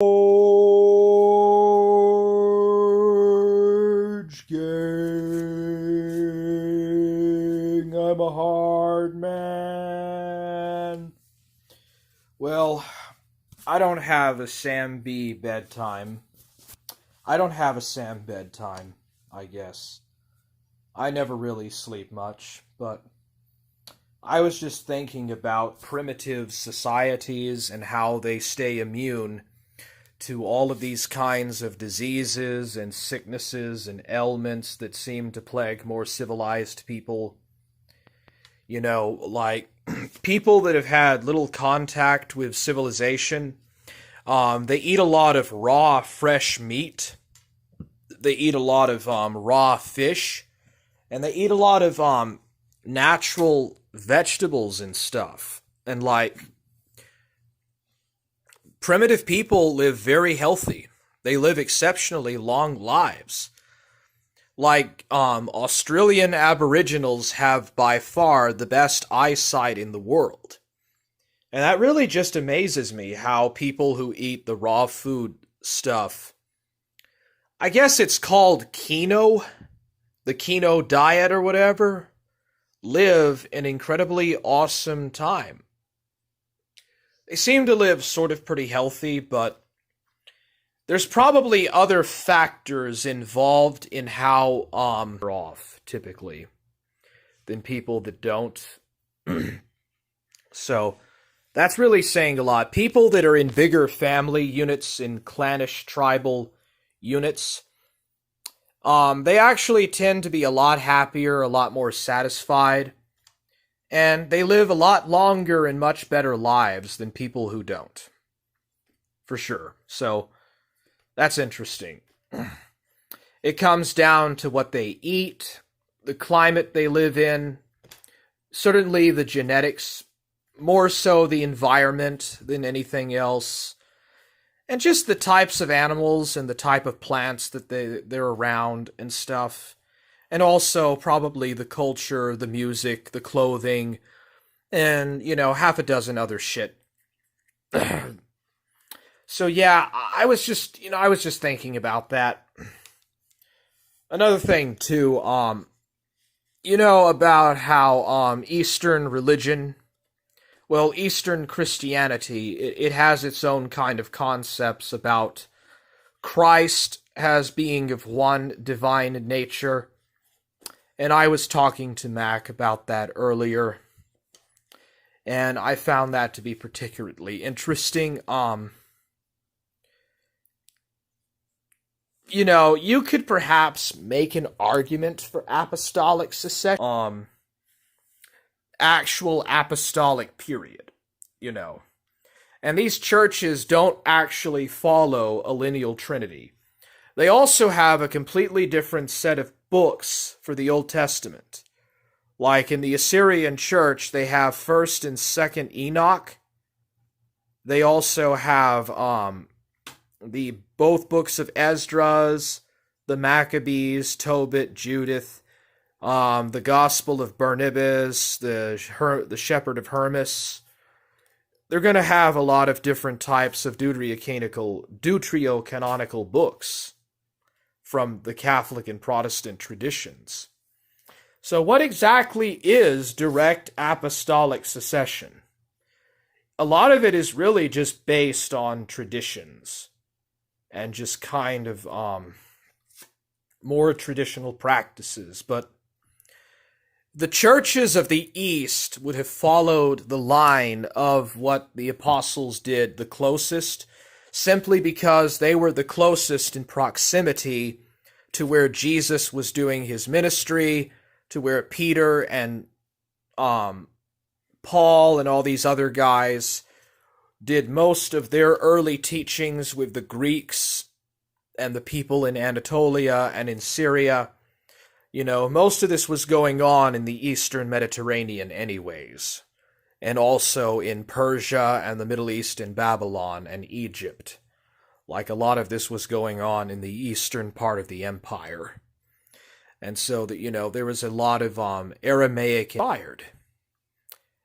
Forge gang, I'm a hard man. Well, I don't have a Sam B bedtime. I don't have a Sam bedtime, I guess. I never really sleep much, but I was just thinking about primitive societies and how they stay immune to all of these kinds of diseases and sicknesses and ailments that seem to plague more civilized people. You know, like people that have had little contact with civilization. They eat a lot of raw, fresh meat. They eat a lot of raw fish. And they eat a lot of natural vegetables and stuff. And like, primitive people live very healthy. They live exceptionally long lives. Like, Australian Aboriginals have by far the best eyesight in the world. And that really just amazes me how people who eat the raw food stuff, I guess it's called Kino, the Kino diet or whatever, live an incredibly awesome time. They seem to live sort of pretty healthy, but there's probably other factors involved in how they're off, typically, than people that don't. So, that's really saying a lot. People that are in bigger family units, in clannish tribal units, they actually tend to be a lot happier, a lot more satisfied, and they live a lot longer and much better lives than people who don't. For sure. So, that's interesting. It comes down to what they eat, the climate they live in, certainly the genetics, more so the environment than anything else, and just the types of animals and the type of plants that they're around and stuff. And also probably the culture, the music, the clothing, and, half a dozen other shit. So yeah, I was just thinking about that. Another thing too, about how Eastern religion, well, Eastern Christianity, it has its own kind of concepts about Christ as being of one divine nature. And I was talking to Mac about that earlier, and I found that to be particularly interesting. You could perhaps make an argument for apostolic succession. Actual apostolic period, And these churches don't actually follow a lineal trinity. They also have a completely different set of books for the Old Testament. Like in the Assyrian church, they have 1st and 2nd Enoch. They also have the both books of Esdras, the Maccabees, Tobit, Judith, the Gospel of Barnabas, the Shepherd of Hermas. They're going to have a lot of different types of deuterocanonical books from the Catholic and Protestant traditions. So what exactly is direct apostolic succession? A lot of it is really just based on traditions and just kind of more traditional practices, but the churches of the East would have followed the line of what the apostles did the closest, simply because they were the closest in proximity to where Jesus was doing his ministry, to where Peter and Paul and all these other guys did most of their early teachings with the Greeks and the people in Anatolia and in Syria. Most of this was going on in the Eastern Mediterranean anyways, and also in Persia and the Middle East and Babylon and Egypt. Like a lot of this was going on in the eastern part of the empire. And so that, there was a lot of Aramaic inspired.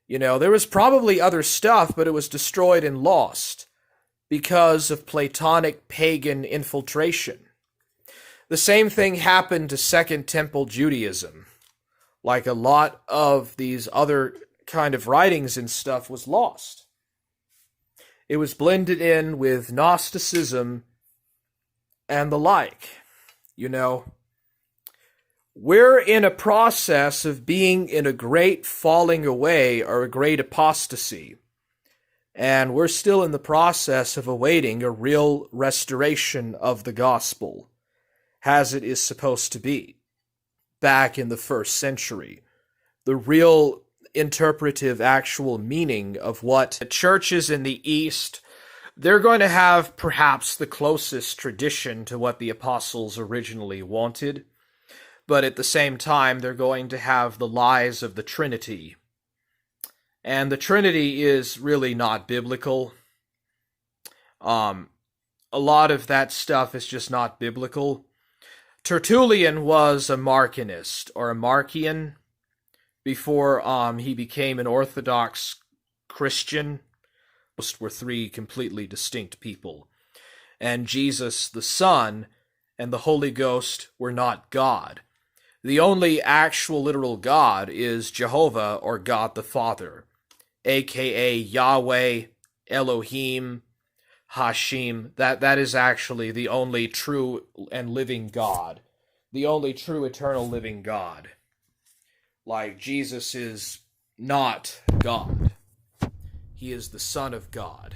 There was probably other stuff, but it was destroyed and lost because of Platonic pagan infiltration. The same thing happened to Second Temple Judaism. Like a lot of these other kind of writings and stuff was lost. It was blended in with Gnosticism and the like. You know, we're in a process of being in a great falling away or a great apostasy. And we're still in the process of awaiting a real restoration of the gospel, as it is supposed to be, back in the first century. The real interpretive actual meaning of what the churches in the East, they're going to have perhaps the closest tradition to what the apostles originally wanted, but at the same time they're going to have the lies of the Trinity. And the Trinity is really not biblical. A lot of that stuff is just not biblical. Tertullian was a Marcionist, or a Marcion, before he became an Orthodox Christian. Most were three completely distinct people. And Jesus, the Son, and the Holy Ghost were not God. The only actual literal God is Jehovah, or God the Father, aka Yahweh, Elohim, Hashim. That is actually the only true and living God. The only true eternal living God. Like, Jesus is not God. He is the Son of God.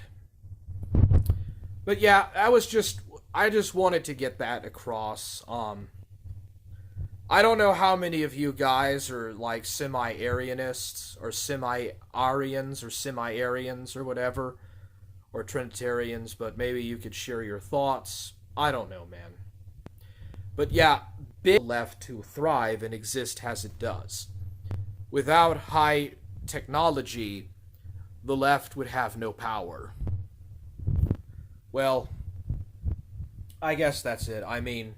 But yeah, I just wanted to get that across. I don't know how many of you guys are like semi-Arianists or semi-Arians or semi-Arians or whatever, or Trinitarians, but maybe you could share your thoughts. I don't know, man. But yeah, big left to thrive and exist as it does. Without high technology, the left would have no power. Well, I guess that's it. I mean,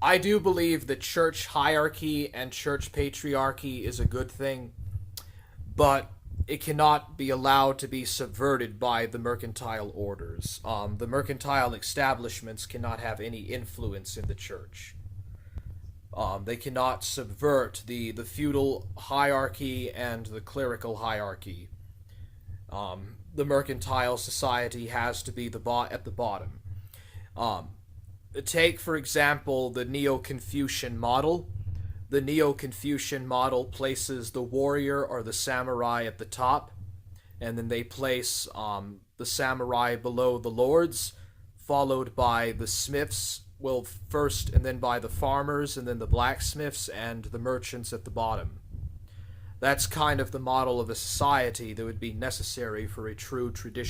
I do believe that church hierarchy and church patriarchy is a good thing, but it cannot be allowed to be subverted by the mercantile orders. The mercantile establishments cannot have any influence in the church. They cannot subvert the feudal hierarchy and the clerical hierarchy. The mercantile society has to be at the bottom. Take, for example, the Neo-Confucian model. The Neo-Confucian model places the warrior or the samurai at the top, and then they place the samurai below the lords, followed by the smiths, well, first, and then by the farmers, and then the blacksmiths and the merchants at the bottom. That's kind of the model of a society that would be necessary for a true tradition.